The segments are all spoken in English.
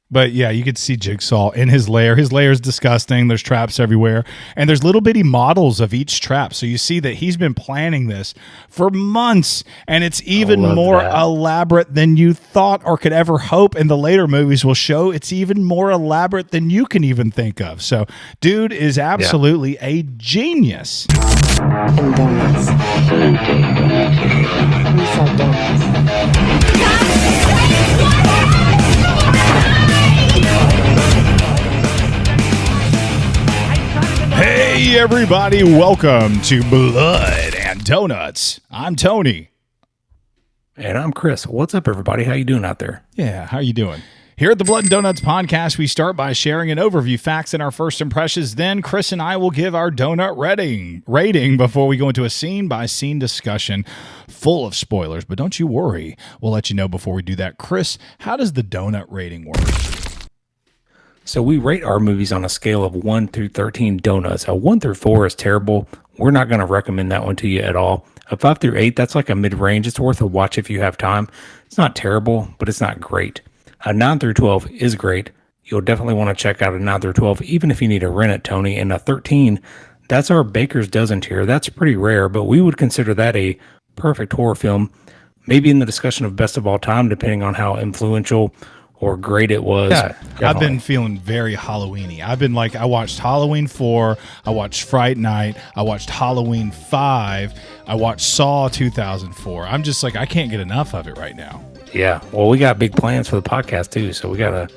But yeah, you could see Jigsaw in his lair. His lair is disgusting. There's traps everywhere. And there's little bitty models of each trap. So you see that he's been planning this for months. And it's even more elaborate than you thought or could ever hope. And the later movies will show it's even more elaborate than you can even think of. So dude is absolutely a genius. And donuts. We said donuts. Hey everybody, welcome to Blood and Donuts. I'm Tony. And I'm Chris. What's up, everybody? How you doing out there? Yeah, how you doing? Here at the Blood and Donuts podcast, we start by sharing an overview, facts, and our first impressions. Then Chris and I will give our donut rating before we go into a scene-by-scene discussion full of spoilers. But don't you worry, we'll let you know before we do that. Chris, how does the donut rating work? So we rate our movies on a scale of 1 through 13 donuts. A 1 through 4 is terrible. We're not going to recommend that one to you at all. A 5 through 8, that's like a mid-range. It's worth a watch if you have time. It's not terrible, but it's not great. A 9 through 12 is great. You'll definitely want to check out a 9 through 12, even if you need to rent it, Tony. And a 13, that's our Baker's Dozen tier. That's pretty rare, but we would consider that a perfect horror film. Maybe in the discussion of best of all time, depending on how influential or great it was. Yeah, I've been feeling very Halloween-y. I've been like, I watched Halloween 4, I watched Fright Night, I watched Halloween 5, I watched Saw 2004. I'm just like, I can't get enough of it right now. Yeah, well, we got big plans for the podcast too, so we gotta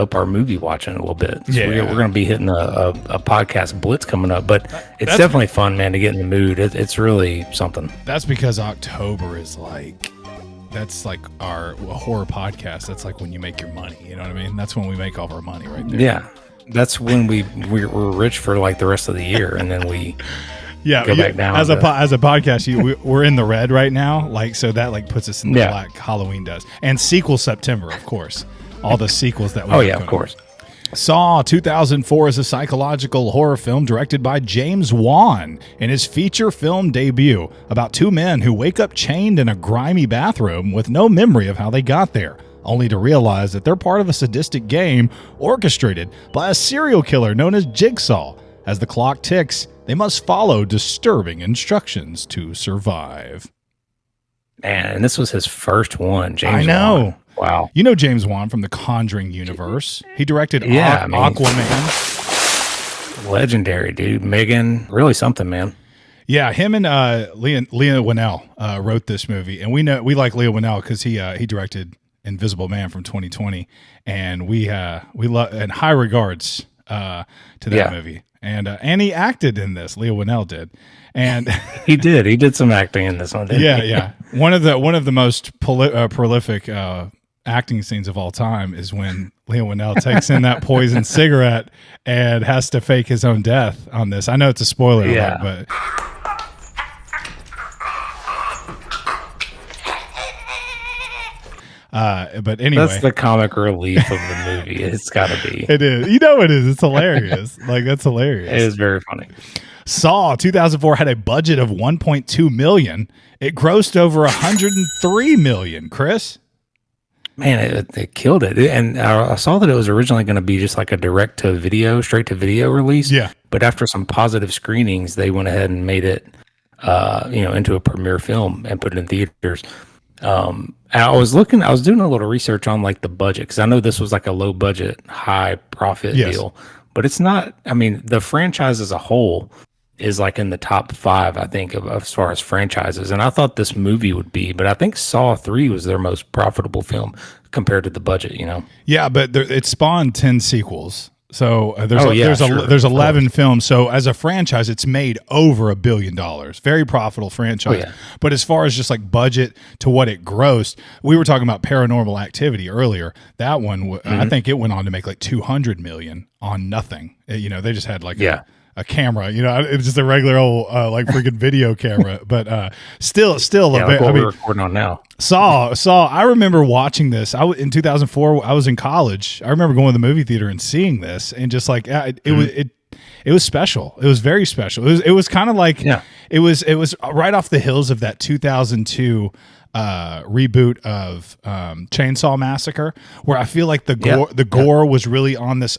up our movie watching a little bit. So yeah, we're gonna be hitting a podcast blitz coming up, but it's definitely fun, man, to get in the mood. It's really something. That's because October is like, that's like our horror podcast. That's like when you make your money. You know what I mean? That's when we make all of our money right there. Yeah, that's when we're rich for like the rest of the year, and then we go back down. As a podcast, we're in the red right now. Like, so that like puts us in the black. Halloween does, and sequel September, of course. All the sequels that we of course. Saw 2004 is a psychological horror film directed by James Wan in his feature film debut about two men who wake up chained in a grimy bathroom with no memory of how they got there, only to realize that they're part of a sadistic game orchestrated by a serial killer known as Jigsaw. As the clock ticks, they must follow disturbing instructions to survive. Man, and this was his first one, James I know. Wan. Wow. You know James Wan from the Conjuring universe. He directed Aquaman. Legendary, dude. Megan, really something, man. Yeah, him and Leah Whannell wrote this movie, and we like Leah Whannell because he directed Invisible Man from 2020, and we love and high regards to that movie. And he acted in this. Leah Whannell did, and he did some acting in this one. Yeah. One of the most prolific acting scenes of all time is when Leah Whannell takes in that poison cigarette and has to fake his own death on this. I know it's a spoiler alert, but but anyway, that's the comic relief of the movie. It's got to be. It is. You know it is. It's hilarious. Like, that's hilarious. It is very funny. Saw 2004 had a budget of $1.2 million. It grossed over $103 million. Chris? Man, it killed it. And I saw that it was originally going to be just like a straight to video release. Yeah. But after some positive screenings, they went ahead and made it, into a premiere film and put it in theaters. I was doing a little research on like the budget, because I know this was like a low budget, high profit deal, but it's not. I mean, the franchise as a whole is like in the top 5, I think, of as far as franchises. And I thought this movie would be, but I think Saw 3 was their most profitable film compared to the budget, you know? Yeah, but it spawned 10 sequels. So there's 11 films. So as a franchise, it's made over $1 billion. Very profitable franchise. Oh, yeah. But as far as just like budget to what it grossed, we were talking about Paranormal Activity earlier. That one, I think it went on to make like $200 million on nothing. They just had like a camera, it was just a regular old like freaking video camera, but still like what we're recording on now. Saw. I remember watching this. In 2004. I was in college. I remember going to the movie theater and seeing this, and just like it was special. It was very special. It was kind of like it was right off the hills of that 2002 reboot of Chainsaw Massacre, where I feel like the gore was really on this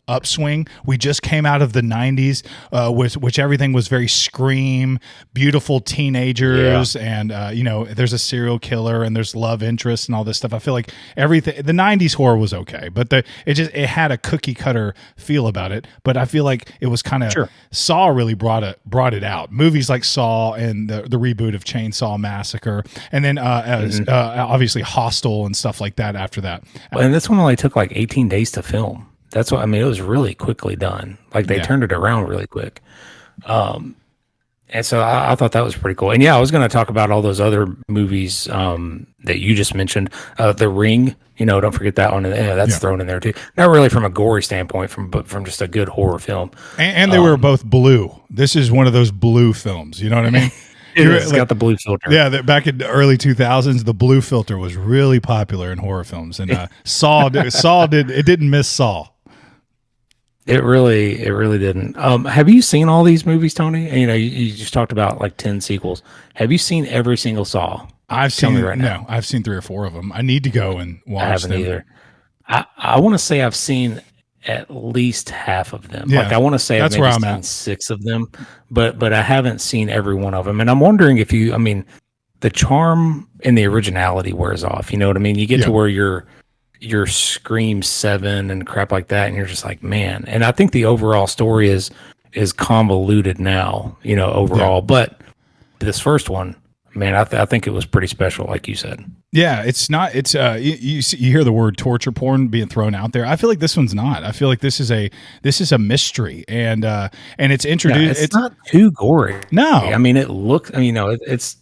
upswing. We just came out of the 90s, which everything was very Scream, beautiful teenagers, and there's a serial killer and there's love interest and all this stuff. I feel like everything, the 90s horror was okay, but it had a cookie cutter feel about it. But I feel like it was kind of Saw really brought it out. Movies like Saw and the reboot of Chainsaw Massacre, and then obviously Hostel and stuff like that after that. And this one only took like 18 days to film. That's what I mean. It was really quickly done. Like they turned it around really quick. And so I thought that was pretty cool. And I was going to talk about all those other movies that you just mentioned. The Ring, don't forget that one. That's thrown in there too. Not really from a gory standpoint, but from just a good horror film. And they were both blue. This is one of those blue films. You know what I mean? It's got the blue filter. Yeah, back in the early 2000s, the blue filter was really popular in horror films. And Saw didn't miss Saw. It really didn't. Have you seen all these movies, Tony? You just talked about like 10 sequels. Have you seen every single Saw? I've seen 3 or 4 of them. I need to go and watch them. I haven't either. I want to say I've seen at least half of them. Yeah, like I want to say I've maybe seen 6 of them, but I haven't seen every one of them. And I'm wondering if the charm and the originality wears off. You know what I mean? You get to where you're Scream 7 and crap like that, and you're just like, man. And I think the overall story is convoluted now, overall. But this first one, man, I think it was pretty special, like you said. Yeah, it's not. It's you hear the word torture porn being thrown out there. I feel like this one's not. I feel like this is a mystery, and it's introduced. It's not too gory. No, I mean it looks. It's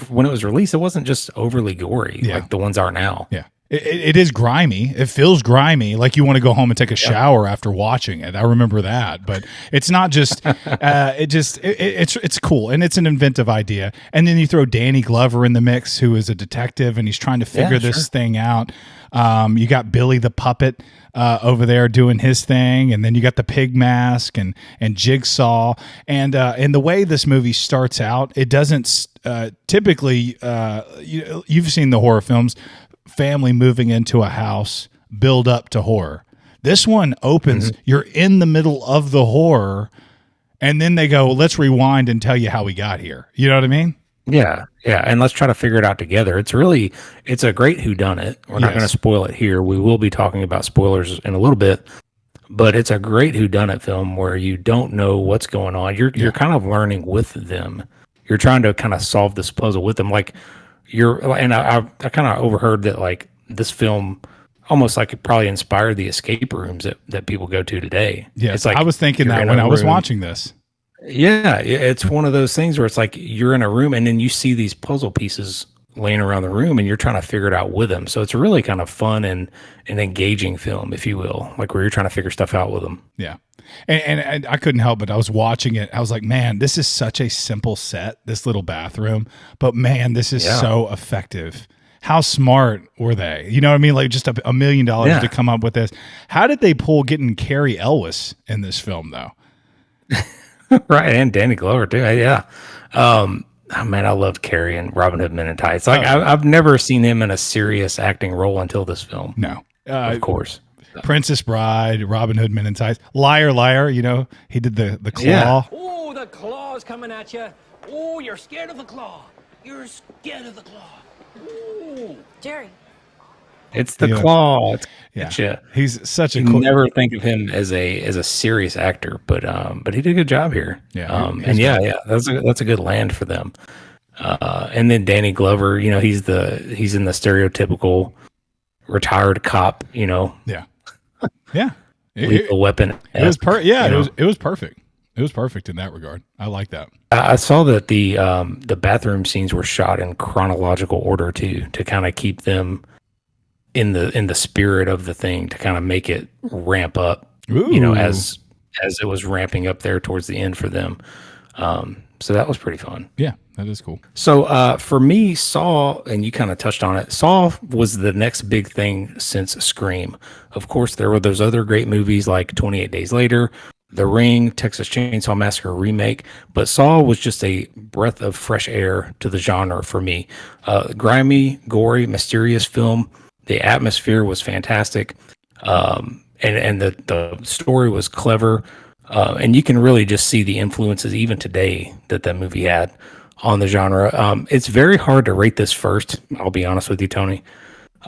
when it was released, it wasn't just overly gory like the ones are now. Yeah. It is grimy. It feels grimy, like you want to go home and take a shower after watching it. I remember that, but it's not just. It's cool, and it's an inventive idea. And then you throw Danny Glover in the mix, who is a detective, and he's trying to figure this thing out. You got Billy the puppet over there doing his thing, and then you got the pig mask and Jigsaw, and the way this movie starts out, it doesn't typically. You've seen the horror films. Family moving into a house, build up to horror. This one opens, you're in the middle of the horror, and then they go, let's rewind and tell you how we got here. You know what I mean? Yeah, and let's try to figure it out together. It's a great whodunit. We're not going to spoil it here. We will be talking about spoilers in a little bit, but it's a great whodunit film where you don't know what's going on. You're kind of learning with them. You're trying to kind of solve this puzzle with them. Like, I kind of overheard that like this film almost like it probably inspired the escape rooms that people go to today. Yeah, it's like I was thinking that when I was watching this. Yeah, it's one of those things where it's like you're in a room and then you see these puzzle pieces laying around the room and you're trying to figure it out with them. So it's a really kind of fun and an engaging film, if you will, like where you're trying to figure stuff out with them. Yeah. And I couldn't help but I was watching it. I was like, man, this is such a simple set, this little bathroom, but man, this is so effective. How smart were they? You know what I mean? Like just $1 million to come up with this. How did they pull getting Carrie Elwes in this film though? Right. And Danny Glover too. Yeah. Oh man, I love Carrie and Robin Hood Men in Tights. Like I've never seen him in a serious acting role until this film. No. Of course. Princess Bride, Robin Hood Men in Tights, Liar, he did the claw. Yeah. Oh, the claw's coming at you. Oh, you're scared of the claw. You're scared of the claw. Ooh. Jerry. It's the claw. Yeah. He's such a cool. Never think of him as a serious actor, but he did a good job here. Yeah. That's a good land for them. And then Danny Glover, he's in the stereotypical retired cop, Yeah. Yeah. Lethal Weapon. It was it was perfect. It was perfect in that regard. I like that. I saw that the bathroom scenes were shot in chronological order too, to kind of keep them in the spirit of the thing, to kind of make it ramp up. Ooh. As it was ramping up there towards the end for them. So that was pretty fun. Yeah, that is cool. So for me, Saw, and you kind of touched on it, Saw was the next big thing since Scream. Of course, there were those other great movies like 28 Days Later, The Ring, Texas Chainsaw Massacre remake, but Saw was just a breath of fresh air to the genre for me. Grimy, gory, mysterious film. The atmosphere was fantastic, and the story was clever, and you can really just see the influences even today that movie had on the genre. It's very hard to rate this first. I'll be honest with you, Tony.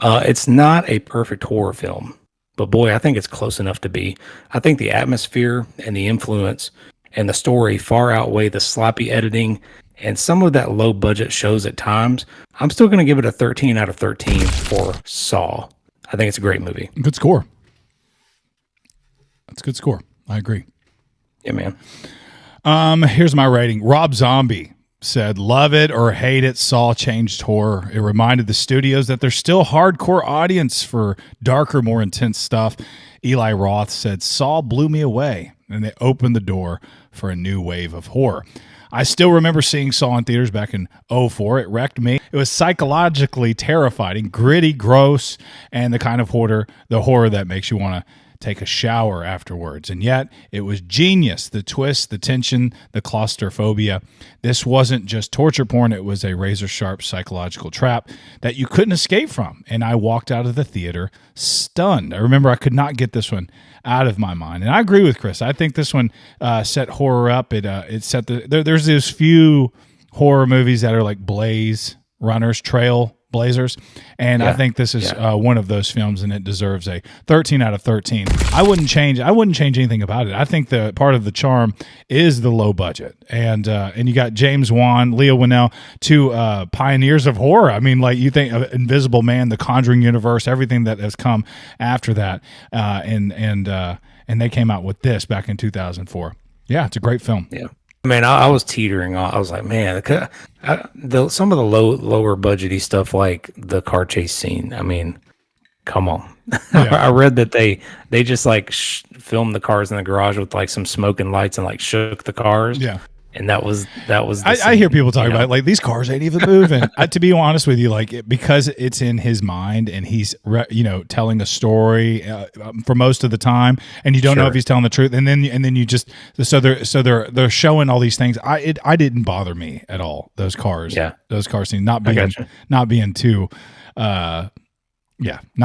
It's not a perfect horror film, but boy, I think it's close enough to be. I think the atmosphere and the influence and the story far outweigh the sloppy editing and some of that low budget shows at times. I'm still going to give it a 13 out of 13 for Saw. I think it's a great movie. Good score. That's a good score. I agree. Yeah, man. Here's my rating. Rob Zombie said, love it or hate it, Saw changed horror. It reminded the studios that there's still hardcore audience for darker, more intense stuff. Eli Roth said, Saw blew me away, and they opened the door for a new wave of horror. I still remember seeing Saw in theaters back in 2004. It wrecked me. It was psychologically terrifying, gritty, gross, and the kind of horror that makes you want to take a shower afterwards. And yet it was genius. The twist, the tension, the claustrophobia. This wasn't just torture porn. It was a razor sharp psychological trap that you couldn't escape from. And I walked out of the theater stunned. I remember I could not get this one out of my mind. And I agree with Chris. I think this one set horror up. It set there's those few horror movies that are like Blaze Runners, Trail Blazers, and I think this is one of those films, and it deserves a 13 out of 13. I wouldn't change anything about it. I think the part of the charm is the low budget, and you got James Wan, Leo Whannell, two pioneers of horror. I mean, like, you think of Invisible Man, The Conjuring universe, everything that has come after that, and they came out with this back in 2004. Yeah, it's a great film. Yeah. Man, I was teetering on. I was like, man, some of the lower budgety stuff, like the car chase scene. I mean, come on. Yeah. I read that they just like filmed the cars in the garage with like some smoking lights and like shook the cars. Yeah. And that was. I hear people talking about it, like, these cars ain't even moving. To be honest with you, like, because it's in his mind and he's telling a story for most of the time, and you don't know if he's telling the truth, and then you just they're showing all these things. I didn't bother me at all. Those cars, those car scenes not being too. Not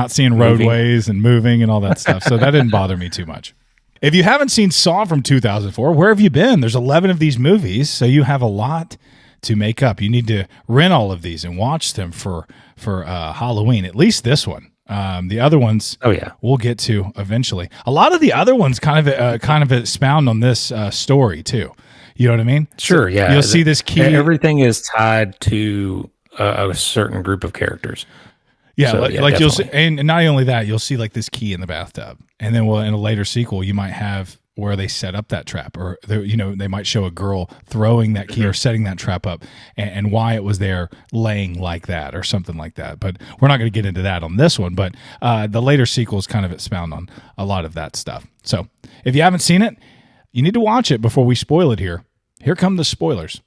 seeing roadways and moving and all that stuff. So that didn't bother me too much. If you haven't seen Saw from 2004, where have you been? There's 11 of these movies, so you have a lot to make up. You need to rent all of these and watch them for Halloween, at least this one. The other ones, we'll get to eventually. A lot of the other ones kind of expound on this story too. You know what I mean? Sure, yeah. You'll see this key. Everything is tied to a certain group of characters. Yeah, so, like you'll see, and not only that, you'll see like this key in the bathtub, and then in a later sequel, you might have where they set up that trap, or they might show a girl throwing that key or setting that trap up, and why it was there laying like that or something like that. But we're not going to get into that on this one. But the later sequels kind of expound on a lot of that stuff. So if you haven't seen it, you need to watch it before we spoil it here. Here come the spoilers.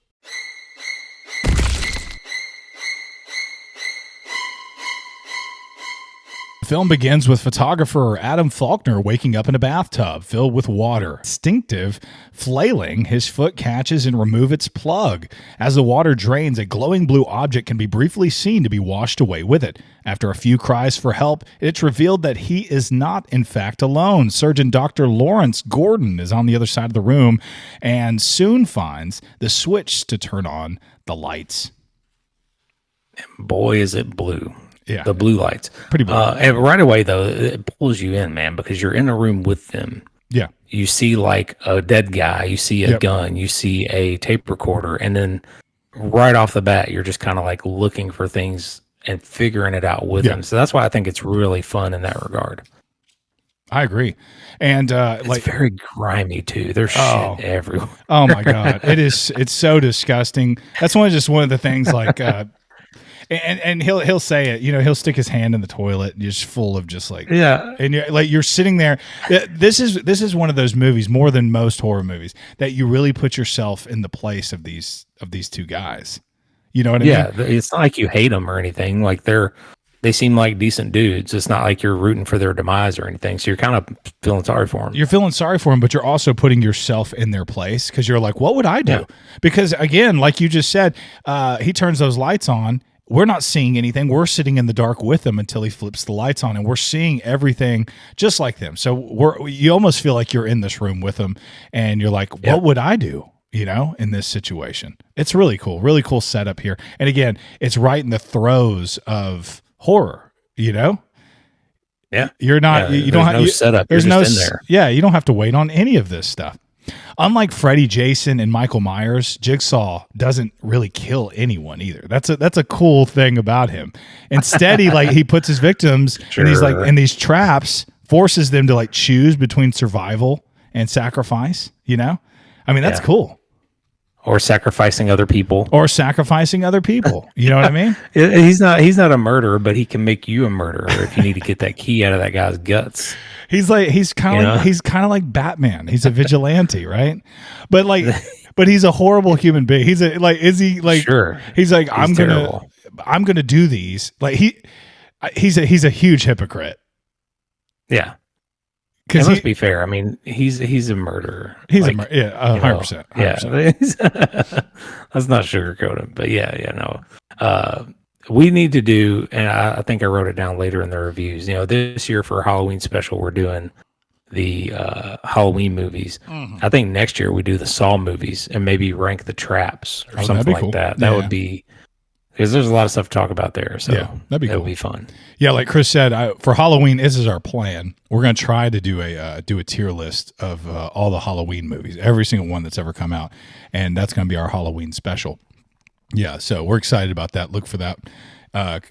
The film begins with photographer Adam Faulkner waking up in a bathtub filled with water. Instinctive flailing, his foot catches and removes its plug. As the water drains, a glowing blue object can be briefly seen to be washed away with it. After a few cries for help, it's revealed that he is not, in fact, alone. Surgeon Dr. Lawrence Gordon is on the other side of the room and soon finds the switch to turn on the lights. Boy, is it blue. Yeah, the blue lights. Pretty blue. And right away, though, it pulls you in, man, because you're in a room with them. Yeah. You see like a dead guy, you see a gun, you see a tape recorder, and then right off the bat, you're just kind of like looking for things and figuring it out with them. So that's why I think it's really fun in that regard. I agree. And it's very grimy too. There's shit everywhere. Oh my God. It's so disgusting. That's one of the things like and he'll say it, he'll stick his hand in the toilet just full of just like, and you're sitting there. This is one of those movies, more than most horror movies, that you really put yourself in the place of these two guys. You know what I mean? Yeah, it's not like you hate them or anything. Like they're they seem like decent dudes. It's not like you're rooting for their demise or anything. So you're kind of feeling sorry for them. You're feeling sorry for them, but you're also putting yourself in their place because you're like, what would I do? Yeah. Because again, like you just said, he turns those lights on. We're not seeing anything. We're sitting in the dark with him until he flips the lights on, and we're seeing everything just like them. So you almost feel like you're in this room with them, and you're like, what would I do? In this situation. It's really cool setup here. And again, it's right in the throes of horror, Yeah. You're not, you don't have no setup. There's You're no, just in there. yeah, you don't have to wait on any of this stuff. Unlike Freddy, Jason, and Michael Myers, Jigsaw doesn't really kill anyone either. That's a cool thing about him. Instead, he puts his victims in these traps, forces them to choose between survival and sacrifice, I mean, that's cool. Or sacrificing other people. You know what I mean? He's not a murderer, but he can make you a murderer if you need to get that key out of that guy's guts. He's kind of like Batman. He's a vigilante, right? But but he's a horrible human being. He's Sure. He's like, I'm terrible. gonna do these. He's a huge hypocrite. Yeah. Because let's be fair. I mean, he's a murderer. He's 100%. Yeah. Let's not sugarcoat him. But no. We need to do, and I think I wrote it down later in the reviews. This year for Halloween special, we're doing the Halloween movies. I think next year we do the Saw movies and maybe rank the traps or something like that. That would be, because there's a lot of stuff to talk about there. So that'd be cool. It'll be fun. Yeah, like Chris said, for Halloween, this is our plan. We're going to try to do a tier list of all the Halloween movies, every single one that's ever come out, and that's going to be our Halloween special. Yeah, so we're excited about that. Look for that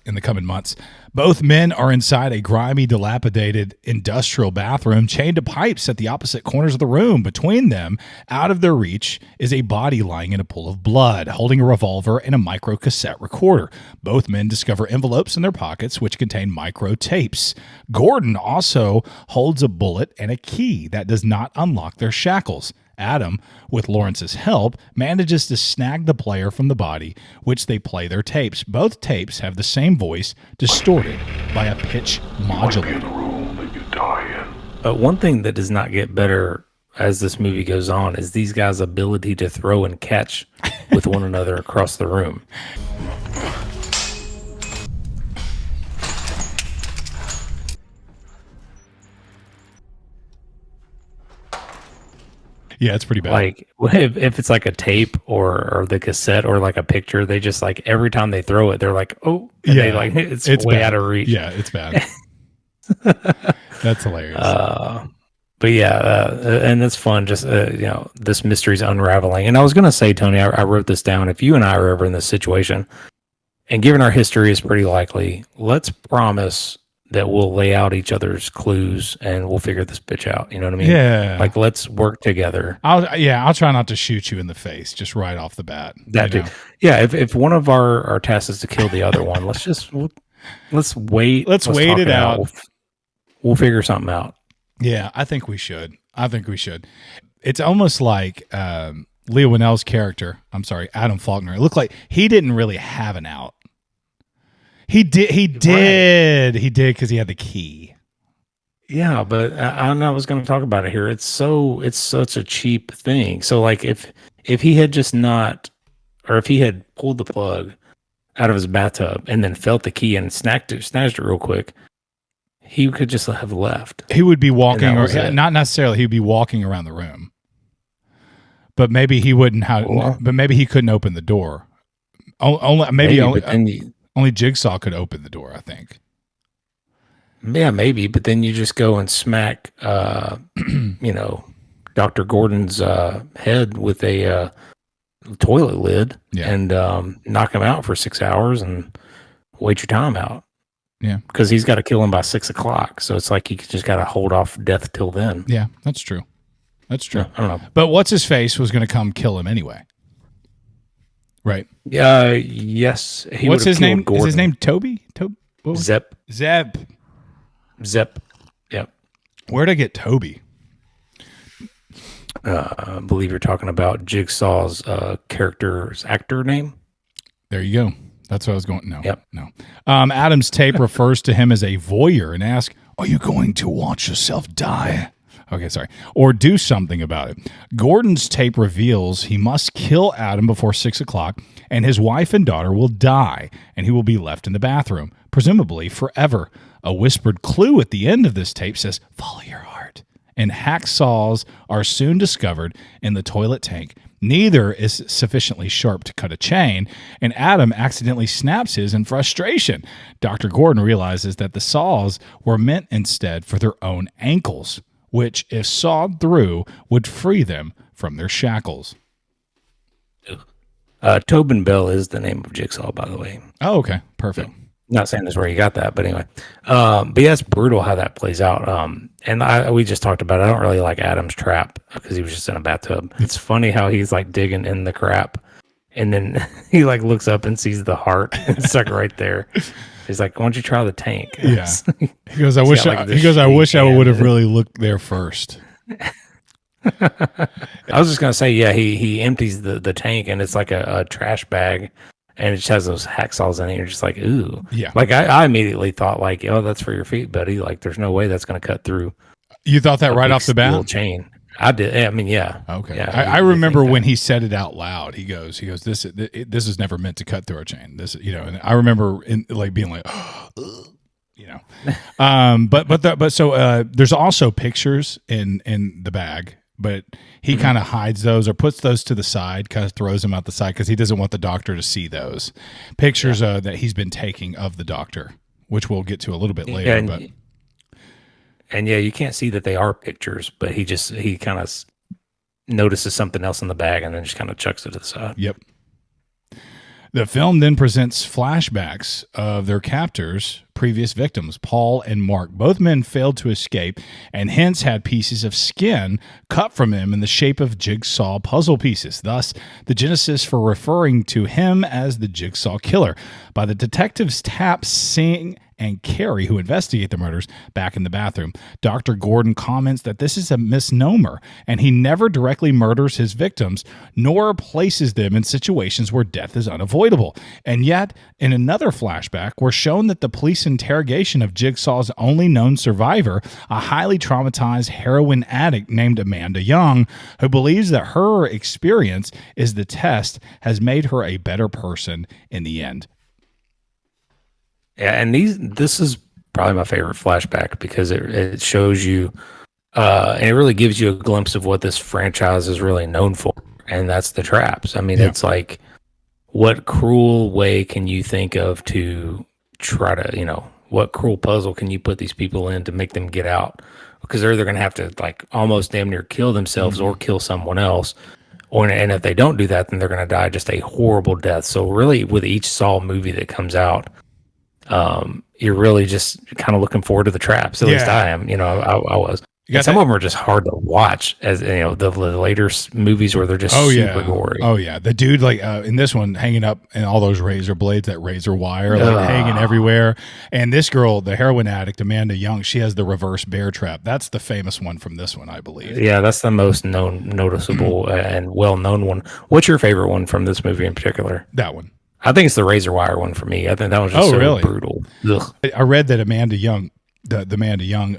in the coming months. Both men are inside a grimy, dilapidated industrial bathroom, chained to pipes at the opposite corners of the room. Between them, out of their reach, is a body lying in a pool of blood, holding a revolver and a micro cassette recorder. Both men discover envelopes in their pockets, which contain micro tapes. Gordon also holds a bullet and a key that does not unlock their shackles. Adam, with Lawrence's help, manages to snag the player from the body, which they play their tapes. Both tapes have the same voice, distorted by a pitch modulator. One thing that does not get better as this movie goes on is these guys' ability to throw and catch with one another across the room. Yeah, it's pretty bad. Like if it's like a tape or the cassette or like a picture, they just every time they throw it, they're like, oh, and it's way bad. out of reach. Yeah, it's bad. That's hilarious. But and it's fun. Just this mystery's unraveling. And I was gonna say, Tony, I wrote this down. If you and I are ever in this situation, and given our history is pretty likely, let's promise that we'll lay out each other's clues and we'll figure this bitch out. You know what I mean? Yeah. Let's work together. I'll try not to shoot you in the face just right off the bat. Yeah. If one of our tasks is to kill the other one, let's wait. Let's wait it out. We'll figure something out. Yeah, I think we should. It's almost like Leo Whannell's character. I'm sorry, Adam Faulkner. It looked like he didn't really have an out. He did because he had the key. Yeah, but I was going to talk about it here. It's such a cheap thing. So if he had just not, or if he had pulled the plug out of his bathtub and then felt the key and snatched it real quick, he could just have left. He would be walking, or not necessarily. He'd be walking around the room, but maybe he wouldn't have. But maybe he couldn't open the door. Only Jigsaw could open the door, I think. Yeah, maybe. But then you just go and smack, Dr. Gordon's head with a toilet lid and knock him out for 6 hours and wait your time out. Yeah. Because he's got to kill him by 6 o'clock. So it's like you just got to hold off death till then. Yeah, that's true. I don't know. But what's his face was going to come kill him anyway. Right. Yes. What's his name? Gordon. Is his name Toby? Zep. Yep. Where'd I get Toby? I believe you're talking about Jigsaw's character's actor name. There you go. That's what I was going. No, Yep. no. Adam's tape refers to him as a voyeur and asks, "Are you going to watch yourself die?" Okay, sorry. Or do something about it. Gordon's tape reveals he must kill Adam before 6 o'clock, and his wife and daughter will die, and he will be left in the bathroom, presumably forever. A whispered clue at the end of this tape says, "Follow your heart." And hacksaws are soon discovered in the toilet tank. Neither is sufficiently sharp to cut a chain, and Adam accidentally snaps his in frustration. Dr. Gordon realizes that the saws were meant instead for their own ankles, which, if sawed through, would free them from their shackles. Tobin Bell is the name of Jigsaw, by the way. Oh, okay. Perfect. Not saying that's where you got that, but anyway. But yeah, it's brutal how that plays out. And we just talked about it. I don't really like Adam's trap because he was just in a bathtub. It's funny how he's like digging in the crap, and then he like looks up and sees the heart and stuck right there. He's like, "Why don't you try the tank?" Yeah. He goes, "I wish I would have really looked there first." I was just gonna say, yeah, he empties the tank and it's like a trash bag, and it just has those hacksaws in it. You're just like, ooh, yeah. Like I immediately thought, like, oh, that's for your feet, buddy. Like, there's no way that's gonna cut through. You thought that right off the bat? Chain. I did. I mean, yeah. Okay. Yeah, I remember when he said it out loud. He goes, this is never meant to cut through our chain. This, and I remember being like, so there's also pictures in the bag, but he kind of hides those or puts those to the side, kind of throws them out the side because he doesn't want the doctor to see those pictures that he's been taking of the doctor, which we'll get to a little bit later. And yeah, you can't see that they are pictures, but he kind of notices something else in the bag and then just kind of chucks it to the side. Yep. The film then presents flashbacks of their captors' previous victims, Paul and Mark. Both men failed to escape and hence had pieces of skin cut from them in the shape of jigsaw puzzle pieces. Thus, the genesis for referring to him as the Jigsaw Killer. By the detectives Tapp, Singh, and Carey, who investigate the murders, back in the bathroom. Dr. Gordon comments that this is a misnomer, and he never directly murders his victims, nor places them in situations where death is unavoidable. And yet, in another flashback, we're shown that the police interrogation of Jigsaw's only known survivor, a highly traumatized heroin addict named Amanda Young, who believes that her experience is the test, has made her a better person in the end. Yeah, and this is probably my favorite flashback because it shows you, and it really gives you a glimpse of what this franchise is really known for, and that's the traps. I mean, It's like, what cruel way can you think of to try to, what cruel puzzle can you put these people in to make them get out? Because they're either going to have to like almost damn near kill themselves or kill someone else. And if they don't do that, then they're going to die just a horrible death. So really, with each Saw movie that comes out, you're really just kind of looking forward to the traps. At least I am. I was. Some of them are just hard to watch, as the later movies where they're just super gory. Oh yeah, the dude in this one hanging up and all those razor blades, that razor wire hanging everywhere. And this girl, the heroin addict Amanda Young, she has the reverse bear trap. That's the famous one from this one, I believe. Yeah, that's the most noticeable and well known one. What's your favorite one from this movie in particular? That one. I think it's the razor wire one for me. I think that was just so brutal. Ugh. I read that Amanda Young, the Amanda Young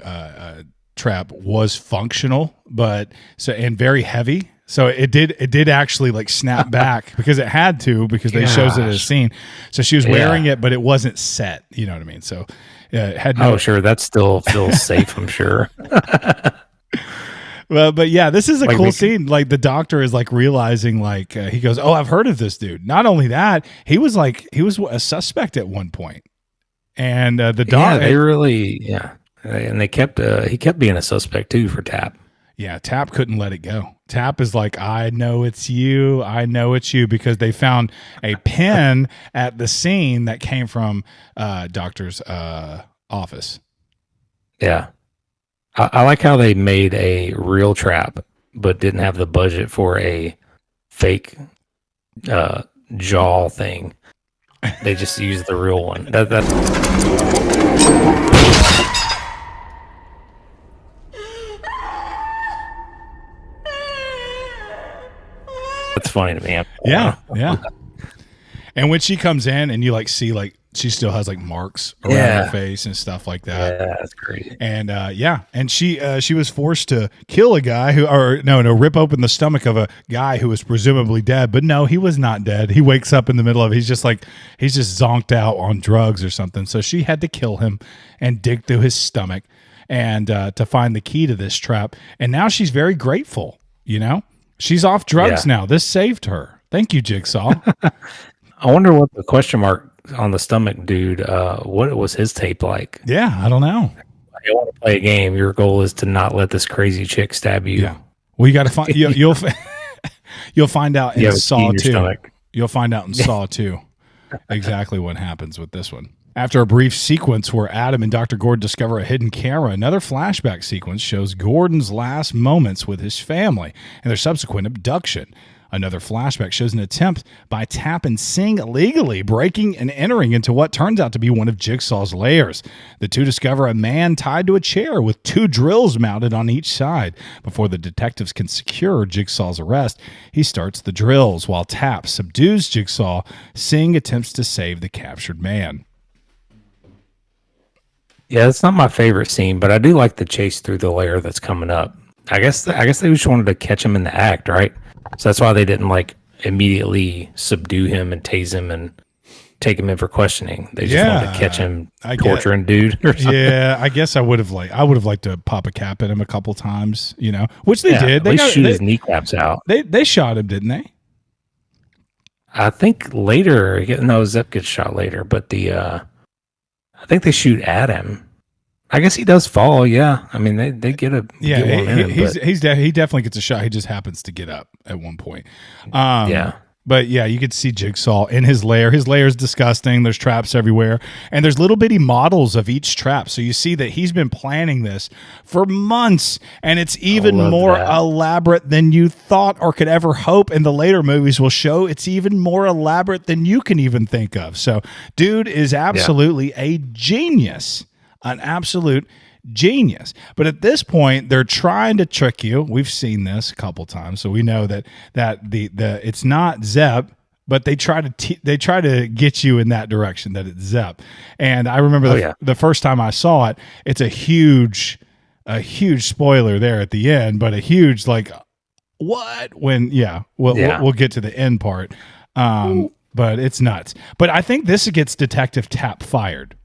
trap was functional, and very heavy. So it did actually like snap back because it had to, because they shows it as a scene. So she was wearing it, but it wasn't set. You know what I mean? So it had no. Oh, sure. That still feels safe, I'm sure. Well, but yeah, this is a cool scene. Like the doctor is like realizing, he goes, "Oh, I've heard of this dude." Not only that, he was a suspect at one point, and the doctor. Yeah, they really, and he kept being a suspect too for Tapp. Yeah, Tapp couldn't let it go. Tapp is like, "I know it's you. I know it's you," because they found a pen at the scene that came from doctor's office. Yeah. I like how they made a real trap, but didn't have the budget for a fake jaw thing. They just used the real one. That's funny to me. Yeah. And when she comes in and you like see like she still has like marks around her face and stuff like that. Yeah, that's crazy. And and she was forced to kill a guy rip open the stomach of a guy who was presumably dead, but no, he was not dead. He wakes up in the middle of it. He's just zonked out on drugs or something. So she had to kill him and dig through his stomach and to find the key to this trap. And now she's very grateful. You know, she's off drugs now. This saved her. Thank you, Jigsaw. I wonder what the question mark on the stomach dude, what was his tape like? Yeah, I don't know. You want to play a game. Your goal is to not let this crazy chick stab you. Yeah. Well, you got to find you'll find out in Saw 2. You'll find out in Saw 2 exactly what happens with this one. After a brief sequence where Adam and Dr. Gordon discover a hidden camera, another flashback sequence shows Gordon's last moments with his family and their subsequent abduction. Another flashback shows an attempt by Tap and Sing illegally breaking and entering into what turns out to be one of Jigsaw's lairs. The two discover a man tied to a chair with 2 drills mounted on each side. Before the detectives can secure Jigsaw's arrest, he starts the drills. While Tap subdues Jigsaw, Sing attempts to save the captured man. Yeah, it's not my favorite scene, but I do like the chase through the lair that's coming up. I guess they just wanted to catch him in the act, right? So that's why they didn't like immediately subdue him and tase him and take him in for questioning. They just wanted to catch him torturing dude or something. Yeah, I guess I would have liked to pop a cap at him a couple times, you know, which they did. They shoot his kneecaps out. They shot him, didn't they? I think later, Zep gets shot later, but I think they shoot at him. I guess he does fall. Yeah, I mean they get a he definitely gets a shot. He just happens to get up at one point. But yeah, you could see Jigsaw in his lair. His lair is disgusting. There's traps everywhere, and there's little bitty models of each trap. So you see that he's been planning this for months, and it's even more elaborate than you thought or could ever hope. And the later movies will show it's even more elaborate than you can even think of. So, dude is absolutely a genius. An absolute genius. But at this point, they're trying to trick you. We've seen this a couple times, so we know that the it's not Zep, but they try to get you in that direction that it's Zep. And I remember the first time I saw it, it's a huge spoiler there at the end, but a huge like what when we'll get to the end part. But it's nuts. But I think this gets Detective Tap fired.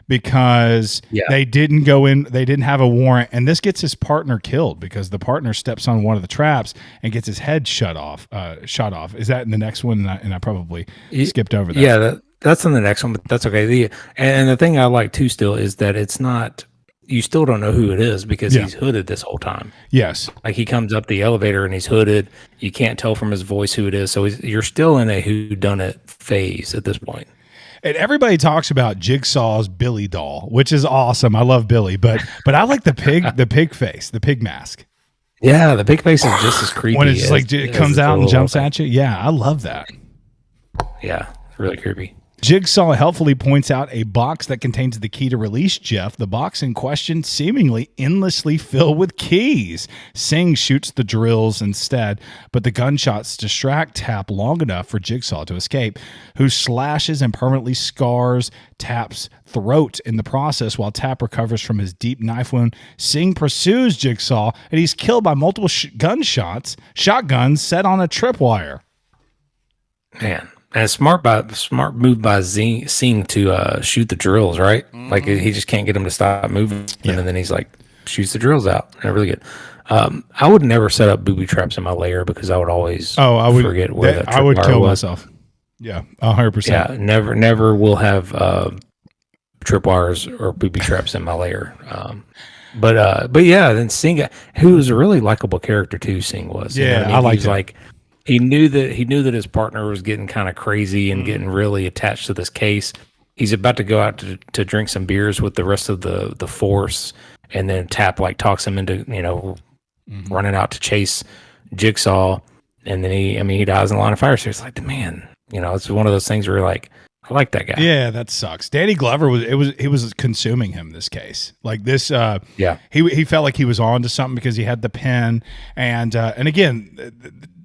Because they didn't go in, they didn't have a warrant, and this gets his partner killed because the partner steps on one of the traps and gets his head shot off. Is that in the next one? And I probably skipped over that. Yeah, that's in the next one, but that's okay. And the thing I like too still is that it's not. You still don't know who it is because he's hooded this whole time. Yes, like he comes up the elevator and he's hooded. You can't tell from his voice who it is, so you're still in a whodunit phase at this point. And everybody talks about Jigsaw's Billy doll, which is awesome. I love Billy, but I like the pig face, the pig mask. Yeah, the pig face is just as creepy. When it's it comes out and jumps at you. Yeah, I love that. Yeah, it's really creepy. Jigsaw helpfully points out a box that contains the key to release Jeff. The box in question seemingly endlessly filled with keys. Sing shoots the drills instead, but the gunshots distract Tap long enough for Jigsaw to escape, who slashes and permanently scars Tap's throat in the process. While Tap recovers from his deep knife wound, Sing pursues Jigsaw, and he's killed by multiple shotguns set on a tripwire. Man. And a smart move by Sing to shoot the drills, right? Mm-hmm. Like he just can't get him to stop moving, and then he's like shoots the drills out. They're really good. I would never set up booby traps in my lair because I would always forget where that I would kill was. Myself. Yeah, 100%. Yeah, never will have tripwires or booby traps in my lair. But yeah, then Sing, who was a really likable character too. Sing was. Yeah, I liked him. Like. He knew that his partner was getting kind of crazy and getting really attached to this case. He's about to go out to drink some beers with the rest of the force, and then Tap like talks him into running out to chase Jigsaw, and then he dies in the line of fire. So it's like, man, it's one of those things where you're like, I like that guy. Yeah, that sucks. Danny Glover was consuming him this case. Like this he felt like he was on to something because he had the pen and again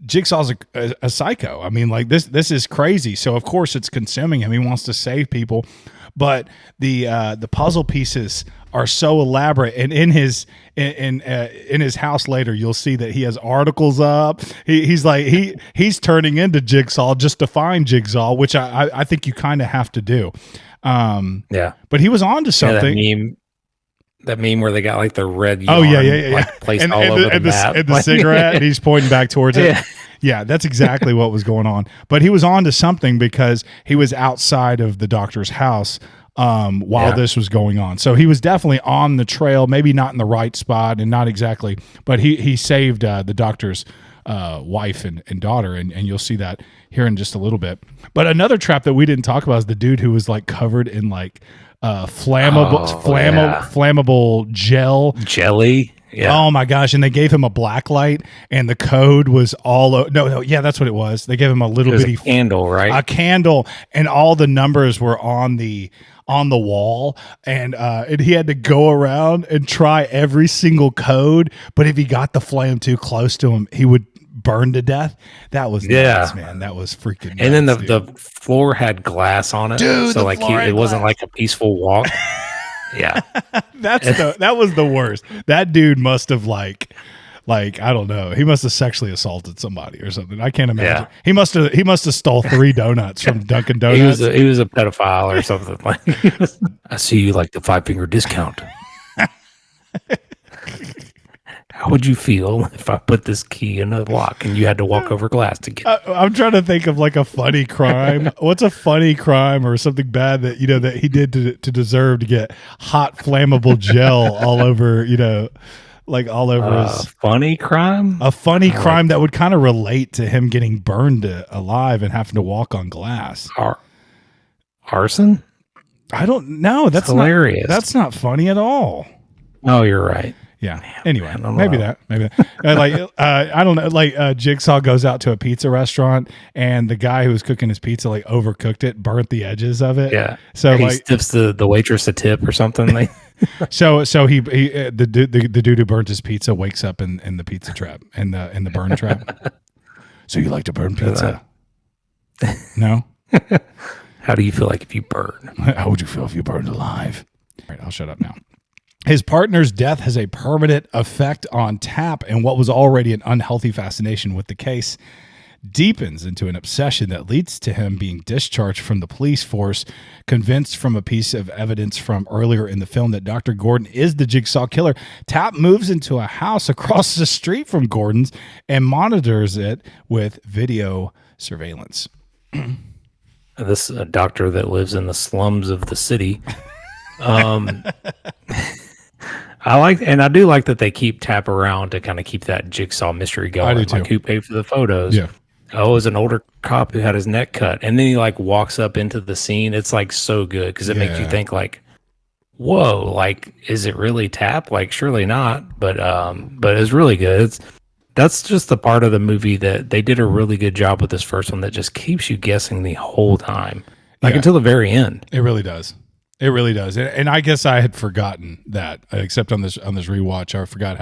Jigsaw's a psycho. I mean, like this is crazy. So of course it's consuming him. He wants to save people, but the puzzle pieces are so elaborate. And in his house later, you'll see that he has articles up. He's turning into Jigsaw just to find Jigsaw, which I think you kind of have to do. But he was on to something. That meme where they got like the red yarn, like, placed all over the map. And the cigarette, and he's pointing back towards it. Yeah, that's exactly what was going on. But he was on to something because he was outside of the doctor's house while this was going on. So he was definitely on the trail, maybe not in the right spot and not exactly, but he saved the doctor's wife and daughter, and you'll see that here in just a little bit. But another trap that we didn't talk about is the dude who was like covered in like flammable jelly. Yeah. Oh my gosh. And they gave him a black light, and the code was all that's what it was. They gave him a little bitty candle, right? A candle, and all the numbers were on the wall, and he had to go around and try every single code, but if he got the flame too close to him, he would burn to death. That was nuts, man. That was freaking nuts, and then the floor had glass on it, dude, so like it wasn't like a peaceful walk. Yeah. That was the worst. That dude must have like I don't know, he must have sexually assaulted somebody or something. I can't imagine. He must have stole 3 donuts from Dunkin' Donuts. He was a pedophile or something. Like, I see you like the 5-finger discount. How would you feel if I put this key in a lock and you had to walk over glass to get it? I'm trying to think of like a funny crime. What's a funny crime or something bad that that he did to deserve to get hot flammable gel all over, like all over his funny crime? A funny crime that would kind of relate to him getting burned alive and having to walk on glass. Arson? I don't know. That's hilarious. That's not funny at all. Oh, you're right. Yeah. Anyway, maybe that. I don't know. Like Jigsaw goes out to a pizza restaurant, and the guy who was cooking his pizza like overcooked it, burnt the edges of it. Yeah. So he tips the waitress a tip or something. Like. so he the dude who burnt his pizza wakes up in the pizza trap, in the burn trap. So you like to burn pizza? No. How do you feel like if you burn? How would you feel if you burned alive? All right, I'll shut up now. His partner's death has a permanent effect on Tapp, and what was already an unhealthy fascination with the case deepens into an obsession that leads to him being discharged from the police force, convinced from a piece of evidence from earlier in the film that Dr. Gordon is the Jigsaw killer. Tapp moves into a house across the street from Gordon's and monitors it with video surveillance. This doctor that lives in the slums of the city. I do like that they keep Tapp around to kind of keep that Jigsaw mystery going. I do too. Like, who paid for the photos? Yeah. Oh, it was an older cop who had his neck cut, and then he like walks up into the scene. It's like so good because it makes you think like, whoa, like is it really Tapp? Like surely not, but it's really good. That's just the part of the movie that they did a really good job with this first one that just keeps you guessing the whole time, like until the very end. It really does. It really does. And I guess I had forgotten that, except on this rewatch, I forgot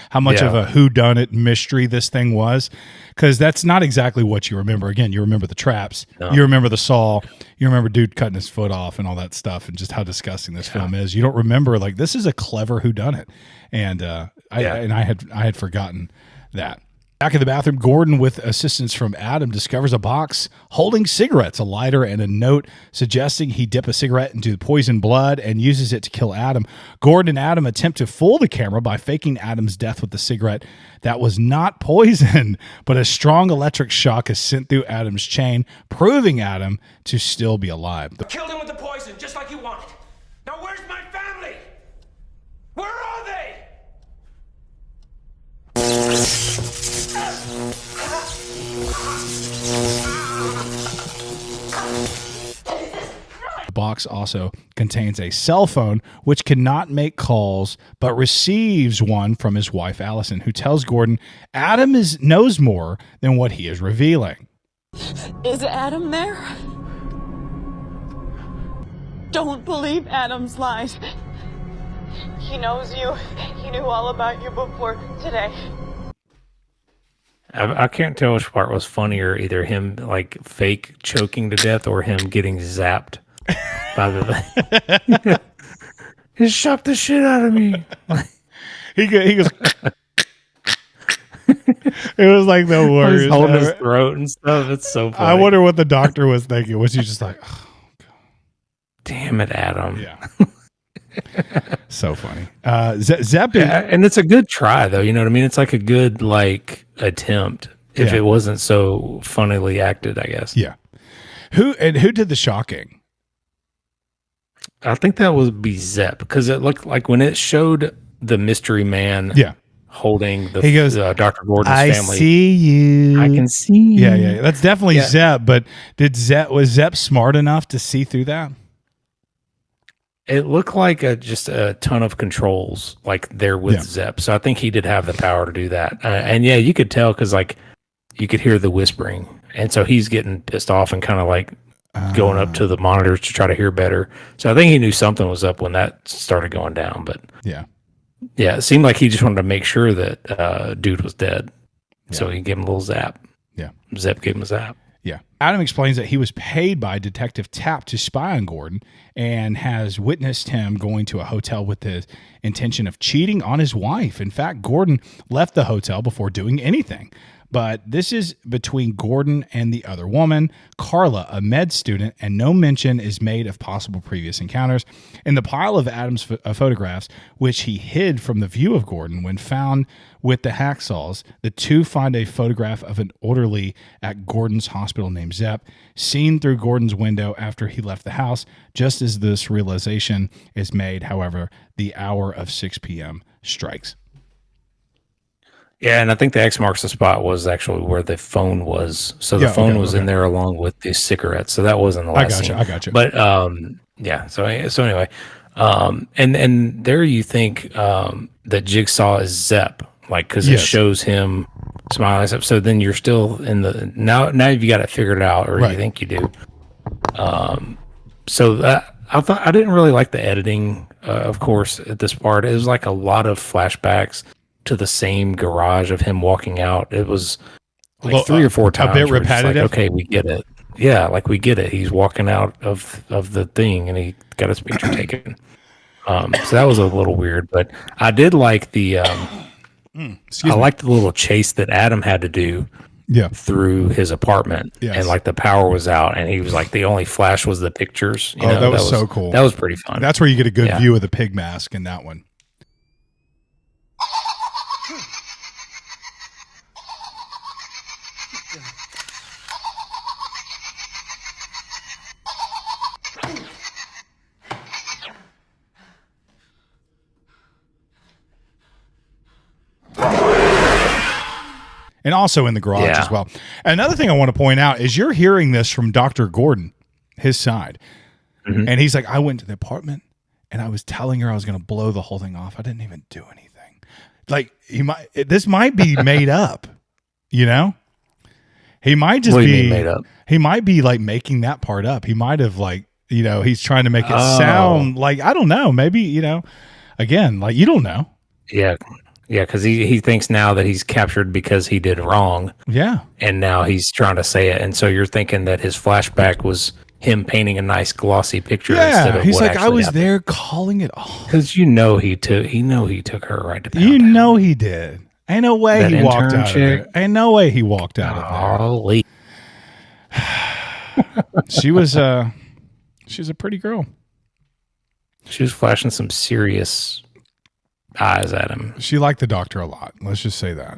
how much of a whodunit mystery this thing was, because that's not exactly what you remember. Again, you remember the traps, you remember the saw, you remember dude cutting his foot off and all that stuff, and just how disgusting this film is. You don't remember like this is a clever whodunit, and I had forgotten that. Back in the bathroom, Gordon, with assistance from Adam, discovers a box holding cigarettes, a lighter, and a note suggesting he dip a cigarette into the poison blood and uses it to kill Adam. Gordon and Adam attempt to fool the camera by faking Adam's death with the cigarette that was not poison, but a strong electric shock is sent through Adam's chain, proving Adam to still be alive. Killed him with the poison, just like you wanted. Now where's my family? Where are they? The box also contains a cell phone, which cannot make calls, but receives one from his wife, Allison, who tells Gordon Adam knows more than what he is revealing. Is Adam there? Don't believe Adam's lies. He knows you. He knew all about you before today. I can't tell which part was funnier, either him like fake choking to death or him getting zapped by the It shocked the shit out of me. He goes. It was like the He's worst. holding his throat and stuff. It's so funny. I wonder what the doctor was thinking. Was he just like, oh, Damn it, Adam. yeah. So funny. Zepp, Yeah, and it's a good try, though. You know what I mean? It's like a good like attempt. If Yeah. it wasn't so funnily acted, I guess. yeah. Who did the shocking? I think that would be Zepp, because it looked like when it showed the mystery man Yeah. holding the He goes, Dr. Gordon's I family. see you. I can see. Yeah. That's definitely Yeah. Zepp. But was Zepp smart enough to see through that? It looked like just a ton of controls like there with Yeah. Zepp. So I think he did have the power to do that. And yeah, you could tell because like you could hear the whispering. And so he's getting pissed off and kind of like going up to the monitors to try to hear better. So I think he knew something was up when that started going down. But Yeah. yeah, it seemed like he just wanted to make sure that dude was dead. So he gave him a little zap. Yeah. Zepp gave him a zap. Yeah. Adam explains that he was paid by Detective Tapp to spy on Gordon and has witnessed him going to a hotel with the intention of cheating on his wife. In fact, Gordon left the hotel before doing anything. But this is between Gordon and the other woman, Carla, a med student, and no mention is made of possible previous encounters. In the pile of Adam's photographs, which he hid from the view of Gordon when found with the hacksaws, the two find a photograph of an orderly at Gordon's hospital named Zepp, seen through Gordon's window after he left the house. Just as this realization is made, however, the hour of 6 p.m. strikes. Yeah, and I think the X marks the spot was actually where the phone was. So the phone was in there along with the cigarettes. So that wasn't the last scene. I got you. But yeah. So anyway, and there you think that Jigsaw is Zepp, like because it shows him smiling. So then you're still in the now you've got it figured out, or you think you do. So that I thought I didn't really like the editing. Of course, at this part, it was like a lot of flashbacks to the same garage of him walking out. It was like 3 or 4 times. A bit repetitive. Like, okay, we get it. Yeah, like we get it. He's walking out of the thing and he got his picture taken. So that was a little weird, but I did like the I liked the little chase that Adam had to do through his apartment. And like the power was out and he was like the only flash was the pictures. You know, that was so cool. That was pretty fun. That's where you get a good view of the pig mask in that one. And also in the garage as well. Another thing I want to point out is you're hearing this from Dr. Gordon, his side. And he's like, I went to the apartment and I was telling her I was going to blow the whole thing off. I didn't even do anything. Like this might be made up, you know? He might just be made up. He might be like making that part up. He might have like, you know, he's trying to make it sound like, I don't know, maybe, you know, again, like you don't know. Yeah. Yeah, because he thinks now that he's captured because he did wrong. Yeah. And now he's trying to say it. And so you're thinking that his flashback was him painting a nice glossy picture instead of he's what like, I was happened. there calling it all. Because he took her right to pound. You know he did. Ain't no way That he walked intern out chick? of there. Ain't no way he walked out of there. Golly. She's a pretty girl. She was flashing some serious eyes at him. She liked the doctor a lot. Let's just say that.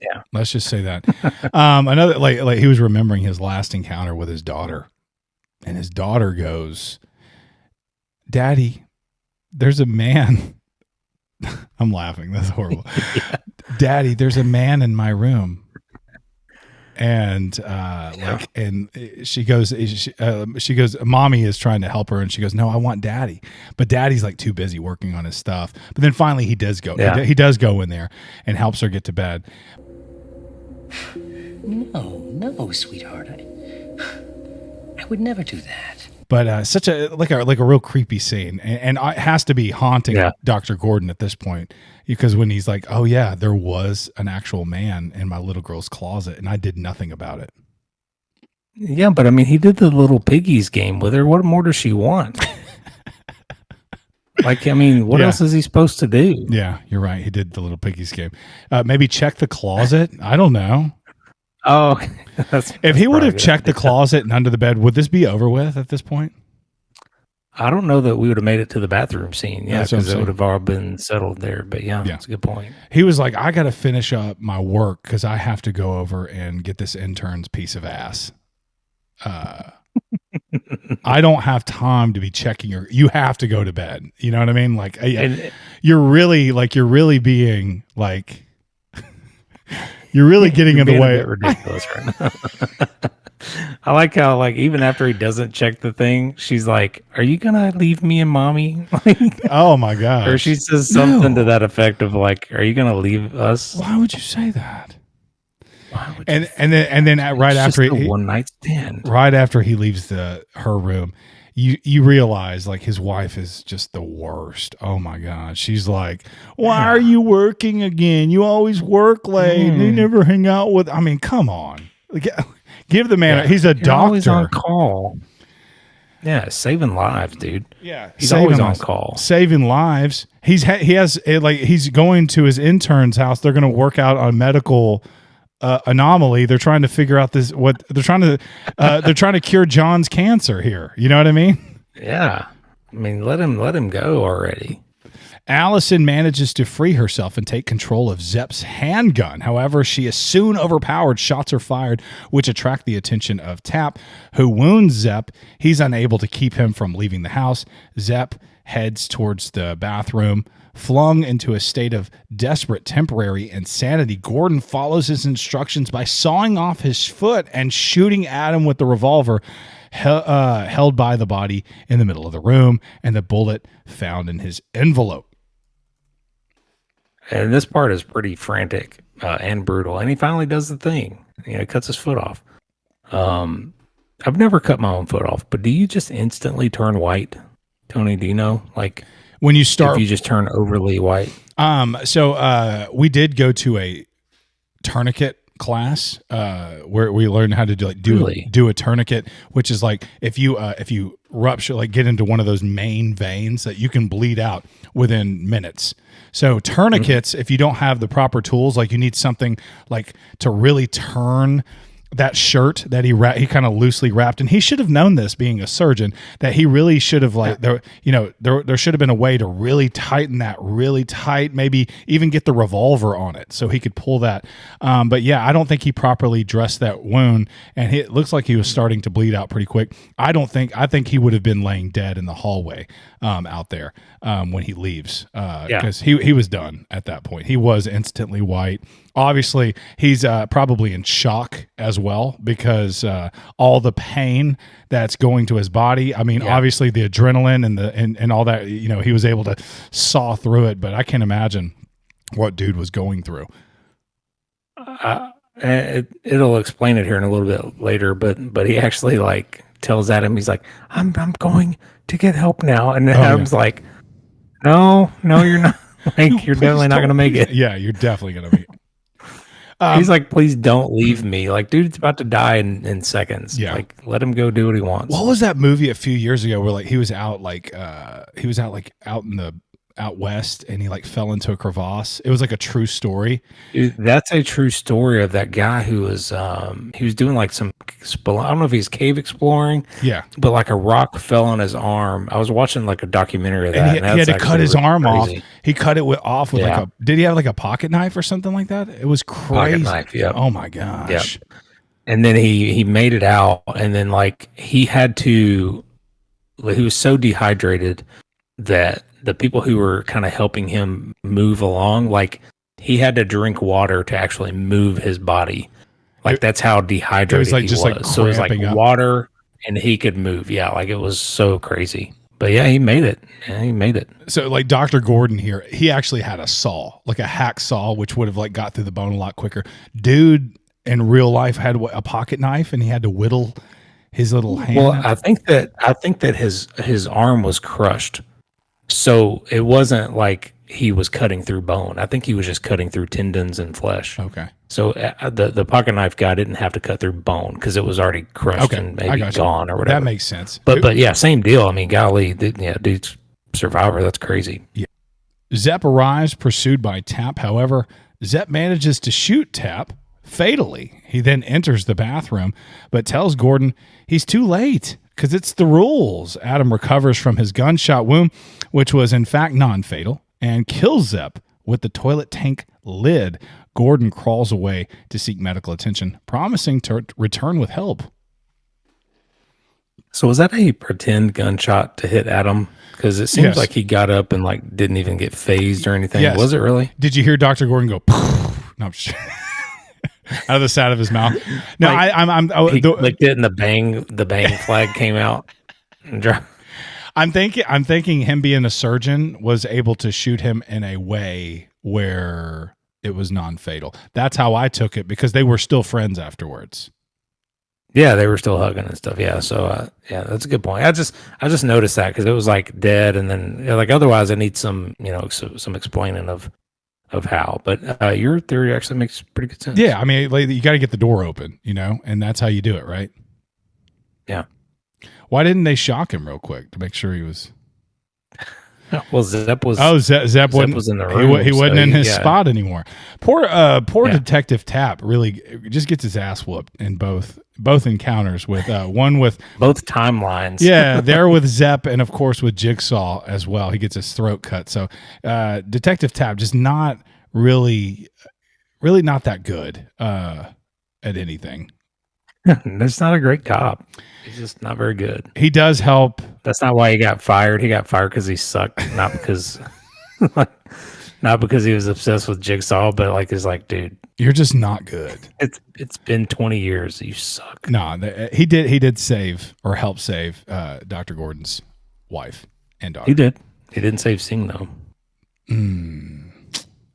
Yeah. Let's just say that. Another like he was remembering his last encounter with his daughter. And his daughter goes, Daddy, there's a man. I'm laughing. That's horrible. Daddy, there's a man in my room. And and she goes, Mommy is trying to help her, and she goes, no, I want Daddy, but Daddy's like too busy working on his stuff. But then finally he does go. He does go in there and helps her get to bed. No, sweetheart. I would never do that. But such a real creepy scene, and it has to be haunting Yeah. Dr. Gordon at this point, because when he's like, "Oh yeah, there was an actual man in my little girl's closet, and I did nothing about it." Yeah, but I mean, he did the little piggies game with her. What more does she want? Like, I mean, what Yeah. else is he supposed to do? Yeah, you're right. He did the little piggies game. Maybe check the closet. I don't know. Oh, If he would probably have good checked the idea. closet and under the bed, would this be over with at this point? I don't know that we would have made it to the bathroom scene. Yeah, That's what I'm because it saying. would have all been settled there. But yeah, that's a good point. He was like, I got to finish up my work because I have to go over and get this intern's piece of ass. I don't have time to be checking your. You have to go to bed. You know what I mean? Like, And you're really being like, you're really getting in the being a way. bit ridiculous right now. I like how, like, even after he doesn't check the thing, she's like, "Are you gonna leave me and mommy?" Like, Oh my god! or she says something to that effect of like, "Are you gonna leave us?" Why would you say that? Why would And then right it's after just a he, one night stand. right after he leaves her room, you realize like his wife is just the worst. Oh my god, she's like, why are you working again? You always work late. And you never hang out with. I mean, come on, like, give the man. He's a You're always on doctor. call. Yeah, saving lives, dude. Yeah, He's always on call. saving lives. He has like he's going to his intern's house. They're going to work out on medical anomaly. They're trying to figure out this. What they're trying to cure John's cancer here. You know what I mean? Yeah, I mean, let him go already. Allison manages to free herself and take control of Zepp's handgun. However, she is soon overpowered. Shots are fired, which attract the attention of Tap, who wounds Zepp. He's unable to keep him from leaving the house. Zepp heads towards the bathroom. Flung into a state of desperate temporary insanity, Gordon follows his instructions by sawing off his foot and shooting Adam with the revolver held by the body in the middle of the room, and the bullet found in his envelope. And this part is pretty frantic and brutal. And he finally does the thing. You know, cuts his foot off. I've never cut my own foot off, but do you just instantly turn white, Tony? Do you know, like, When you start, if you just turn overly white? so we did go to a tourniquet class where we learned how to do a tourniquet, which is like if you rupture, like get into one of those main veins, that you can bleed out within minutes. So tourniquets, if you don't have the proper tools, like you need something like to really turn that shirt that he kind of loosely wrapped, and he should have known this, being a surgeon, that he really should have there should have been a way to really tighten that really tight, maybe even get the revolver on it so he could pull that. But yeah, I don't think he properly dressed that wound, and it looks like he was starting to bleed out pretty quick. I think he would have been laying dead in the hallway out there when he leaves, because he was done at that point. He was instantly white. Obviously, he's probably in shock as well, because all the pain that's going to his body. I mean, obviously the adrenaline and all that. You know, he was able to saw through it, but I can't imagine what dude was going through. It'll explain it here in a little bit later, but he actually like tells Adam, he's like, I'm going to get help now, and Adam's like, no, you're not. Like, you're definitely not gonna make it. Yeah, you're definitely gonna make it. He's like, please don't leave me. Like, dude's about to die in seconds. Yeah. Like, let him go do what he wants. What was that movie a few years ago where like he was out out west, and he like fell into a crevasse? It was like a true story. Dude, that's a true story of that guy who was he was doing like some I don't know if he's cave exploring. Yeah. But like a rock fell on his arm. I was watching like a documentary of that. And he had to cut his arm crazy. off. He cut it off with like did he have like a pocket knife or something like that? It was crazy. Pocket knife, yeah. Oh my gosh. Yep. And then he made it out, and then like he was so dehydrated that the people who were kind of helping him move along, like he had to drink water to actually move his body. Like that's how dehydrated it was like he just was. like So it was like cramping up. water, and he could move. Yeah, like it was so crazy. But yeah, he made it. Yeah, he made it. So like Dr. Gordon here, he actually had a saw, like a hack saw, which would have like got through the bone a lot quicker. Dude in real life had a pocket knife, and he had to whittle his little hand. Well, I think that his arm was crushed, so it wasn't like he was cutting through bone. I think he was just cutting through tendons and flesh. Okay. So the pocket knife guy didn't have to cut through bone because it was already crushed and I maybe got you. gone or whatever. That makes sense. But yeah, same deal. I mean, golly, dude's survivor. That's crazy. Zepp arrives, pursued by Tap. However, Zepp manages to shoot Tap fatally. He then enters the bathroom, but tells Gordon he's too late because it's the rules. Adam recovers from his gunshot wound, which was in fact non-fatal, and kills Zepp with the toilet tank lid. Gordon crawls away to seek medical attention, promising to return with help. So was that a pretend gunshot to hit Adam? Because it seems Yes. like he got up and like didn't even get phased or anything. Yes. Was it really? Did you hear Dr. Gordon go, no, I'm just out of the side of his mouth? No, Like, He the, clicked it and the bang flag came out. I'm thinking him being a surgeon was able to shoot him in a way where it was non-fatal. That's how I took it because they were still friends afterwards. Yeah, they were still hugging and stuff. Yeah, so yeah, that's a good point. I just noticed that because it was like dead, and then like otherwise, I need some some explaining of how. But your theory actually makes pretty good sense. Yeah, I mean, like, you got to get the door open, and that's how you do it, right? Yeah. Why didn't they shock him real quick to make sure he was? Well, Zepp was. Oh, Zepp was in the room. He wasn't so in his yeah. spot anymore. Poor Yeah. Detective Tapp really just gets his ass whooped in both encounters with one with Both timelines. yeah, there with Zepp and of course with Jigsaw as well. He gets his throat cut. So Detective Tapp just not really not that good at anything. That's not a great cop. He's just not very good. He does help. That's not why he got fired. He got fired because he sucked, not because, not because he was obsessed with Jigsaw, but like it's like, dude, You're just not good. it's been 20 years. You suck. No, he did save or help save Dr. Gordon's wife and daughter. He did. He didn't save Singh though.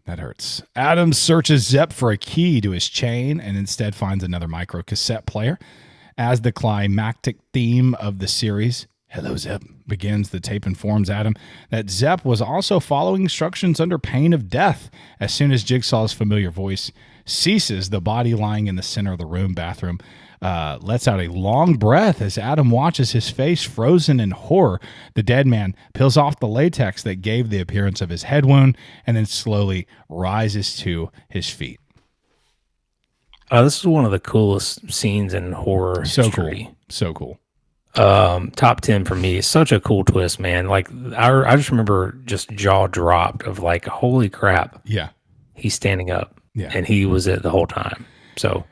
That hurts. Adam searches Zepp for a key to his chain and instead finds another micro cassette player. As the climactic theme of the series, Hello Zepp, begins, the tape informs Adam that Zepp was also following instructions under pain of death. As soon as Jigsaw's familiar voice ceases, the body lying in the center of the room bathroom lets out a long breath as Adam watches his face frozen in horror. The dead man peels off the latex that gave the appearance of his head wound and then slowly rises to his feet. This is one of the coolest scenes in horror history. So cool. Top 10 for me. It's such a cool twist, man. Like I just remember just jaw dropped of like, holy crap. Yeah. He's standing up. Yeah. And he was it the whole time. So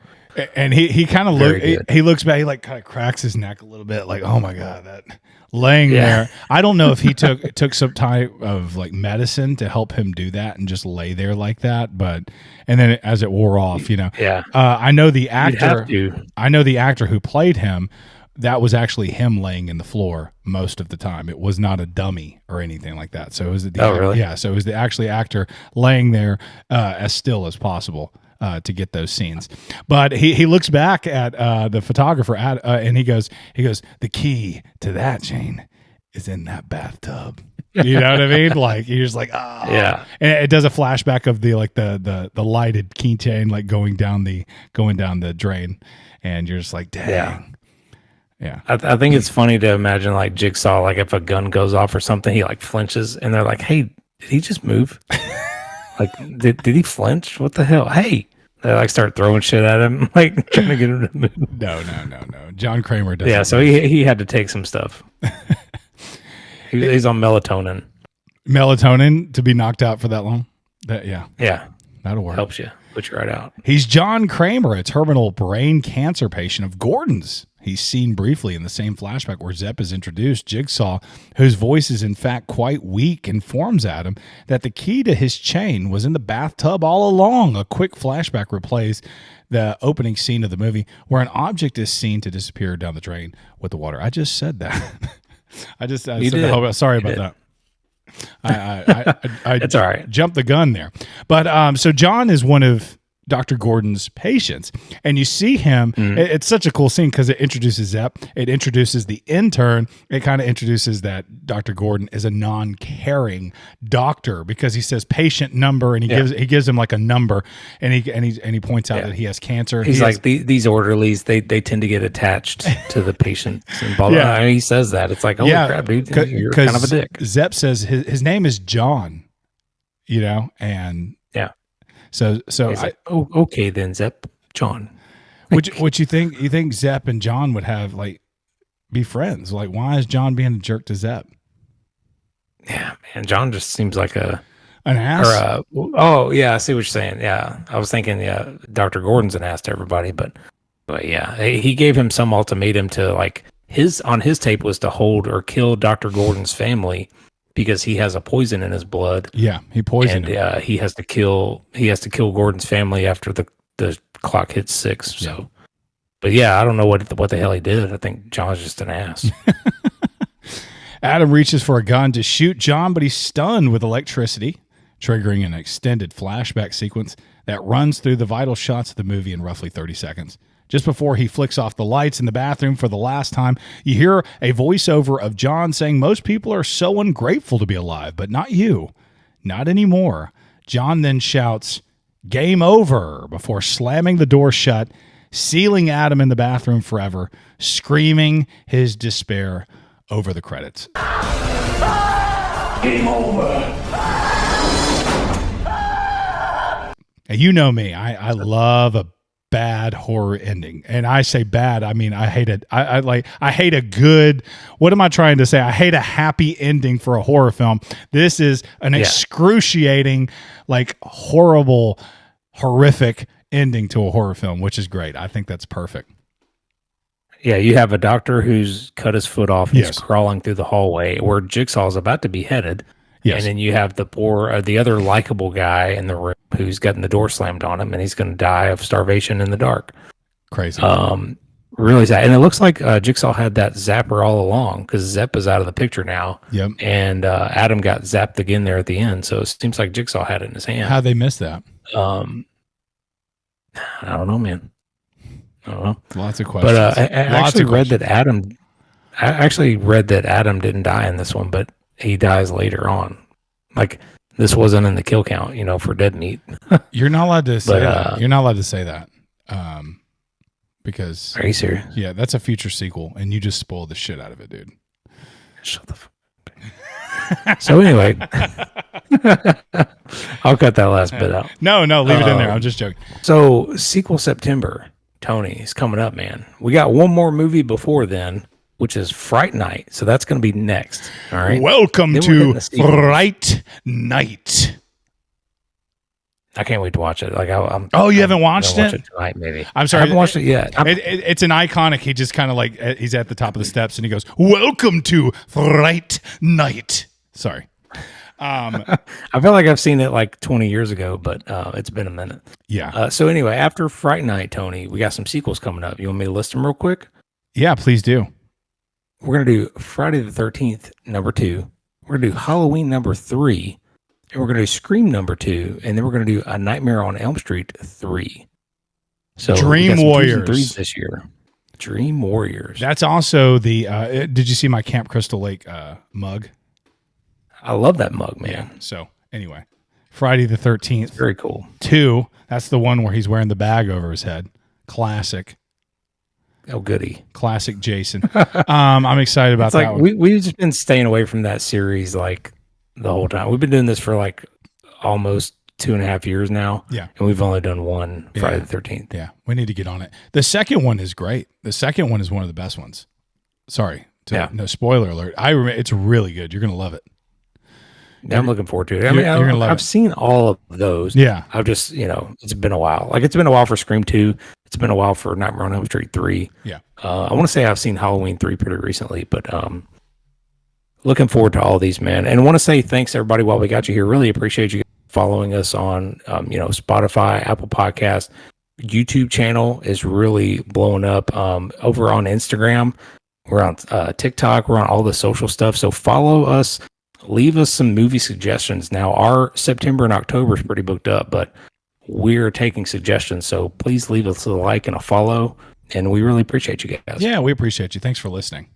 and he kind of Very he looks back, he like kind of cracks his neck a little bit, like, oh my God, that laying Yeah. there. I don't know if he took some type of like medicine to help him do that and just lay there like that, but and then as it wore off, yeah. I know the You'd have actor. to. I know the actor who played him. That was actually him laying in the floor most of the time. It was not a dummy or anything like that. So it was Oh, really? Yeah. So it was the actually actor laying there as still as possible to get those scenes. But he looks back at the photographer and he goes, the key to that chain is in that bathtub. You know what I mean? Like you're just like, oh Yeah. And it does a flashback of the lighted keychain like going down the drain, and you're just like, dang. Yeah. Yeah. I think it's funny to imagine like Jigsaw, like if a gun goes off or something, he like flinches and they're like, hey, did he just move? Like, did he flinch? What the hell? Hey, they like start throwing shit at him, like trying to get him to move. No. John Kramer doesn't. Yeah, so he had to take some stuff. He's on melatonin. Melatonin to be knocked out for that long. Yeah, that'll work. Helps you. Put you right out. He's John Kramer, a terminal brain cancer patient of Gordon's. He's seen briefly in the same flashback where Zepp is introduced. Jigsaw, whose voice is in fact quite weak, informs Adam that the key to his chain was in the bathtub all along. A quick flashback replays the opening scene of the movie where an object is seen to disappear down the drain with the water. I just said that. I You said did. that. Sorry You about did. that. I It's all right. jumped the gun there. But so John is one of Dr. Gordon's patients. And you see him, it's such a cool scene because it introduces Zepp, it introduces the intern, it kind of introduces that Dr. Gordon is a non-caring doctor because he says patient number and he gives him like a number and he points out that he has cancer. He's like these orderlies, they tend to get attached to the patients and blah, blah. I mean, he says that. It's like, holy crap, dude, you're kind of a dick. Zepp says his name is John, and So he's like, oh, okay then, Zepp, John. What you think? You think Zepp and John would have be friends? Like, why is John being a jerk to Zepp? Yeah, man, John just seems like an ass. Oh yeah, I see what you're saying. Yeah, I was thinking, Dr. Gordon's an ass to everybody, but yeah, he gave him some ultimatum to his tape was to hold or kill Dr. Gordon's family. Because he has a poison in his blood. Yeah, he poisoned him. He has to kill Gordon's family after the clock hits 6. So, but yeah, I don't know what the hell he did. I think John's just an ass. Adam reaches for a gun to shoot John, but he's stunned with electricity, triggering an extended flashback sequence that runs through the vital shots of the movie in roughly 30 seconds. Just before he flicks off the lights in the bathroom for the last time, you hear a voiceover of John saying, "Most people are so ungrateful to be alive, but not you. Not anymore." John then shouts, "Game over," before slamming the door shut, sealing Adam in the bathroom forever, screaming his despair over the credits. Game over. Now, you know me. I love a bad horror ending, and I say bad, I mean I hate it. I hate a good, what am I trying to say? I hate a happy ending for a horror film. This is an excruciating, horrible, horrific ending to a horror film, which is great. I think that's perfect. Yeah, you have a doctor who's cut his foot off. He's crawling through the hallway where Jigsaw's about to be headed. Yes. And then you have the other likable guy in the room who's gotten the door slammed on him, and he's going to die of starvation in the dark. Crazy. Really sad. And it looks like Jigsaw had that zapper all along because Zepp is out of the picture now. Yep. And Adam got zapped again there at the end. So it seems like Jigsaw had it in his hand. How'd they miss that? I don't know, man. I don't know. Lots of questions. But I actually read that Adam didn't die in this one, but he dies later on. This wasn't in the kill count, for dead meat. You're not allowed to say that. You're not allowed to say that. Because are you serious? Yeah, that's a future sequel, and you just spoiled the shit out of it, dude. Shut the fuck up. So anyway, I'll cut that last bit out. No, leave it in there. I'm just joking. So sequel September, Tony, is coming up, man. We got one more movie before then, which is Fright Night. So that's going to be next. All right. Welcome to Fright Night. I can't wait to watch it. You haven't watched it? Watch it tonight, maybe. I'm sorry, I haven't watched it yet. It's an iconic. He just kind of he's at the top of the steps and he goes, "Welcome to Fright Night." Sorry. I feel like I've seen it 20 years ago, but it's been a minute. Yeah. So anyway, after Fright Night, Tony, we got some sequels coming up. You want me to list them real quick? Yeah, please do. We're going to do Friday the 13th, number 2. We're going to do Halloween, number 3. And we're going to do Scream, number 2. And then we're going to do A Nightmare on Elm Street, 3. So Dream Warriors 3s this year. Dream Warriors. That's also the, did you see my Camp Crystal Lake mug? I love that mug, man. Yeah. So anyway, Friday the 13th. It's very cool. 2. That's the one where he's wearing the bag over his head. Classic. Oh, goody. Classic Jason. I'm excited about that one. We've just been staying away from that series the whole time. We've been doing this for almost 2.5 years now. Yeah. And we've only done one Friday the 13th. Yeah. We need to get on it. The second one is great. The second one is one of the best ones. Sorry. No spoiler alert. It's really good. You're going to love it. Yeah, I'm looking forward to it. I've seen all of those. Yeah. I've just, it's been a while. It's been a while for Scream 2. It's been a while for Nightmare on Elm Street 3. Yeah. I want to say I've seen Halloween 3 pretty recently, but looking forward to all these, man. And I want to say thanks, everybody, while we got you here. Really appreciate you following us on, Spotify, Apple Podcasts. YouTube channel is really blowing up. Over on Instagram, we're on TikTok. We're on all the social stuff. So follow us. Leave us some movie suggestions. Now, our September and October is pretty booked up, but we're taking suggestions. So please leave us a like and a follow. And we really appreciate you guys. Yeah, we appreciate you. Thanks for listening.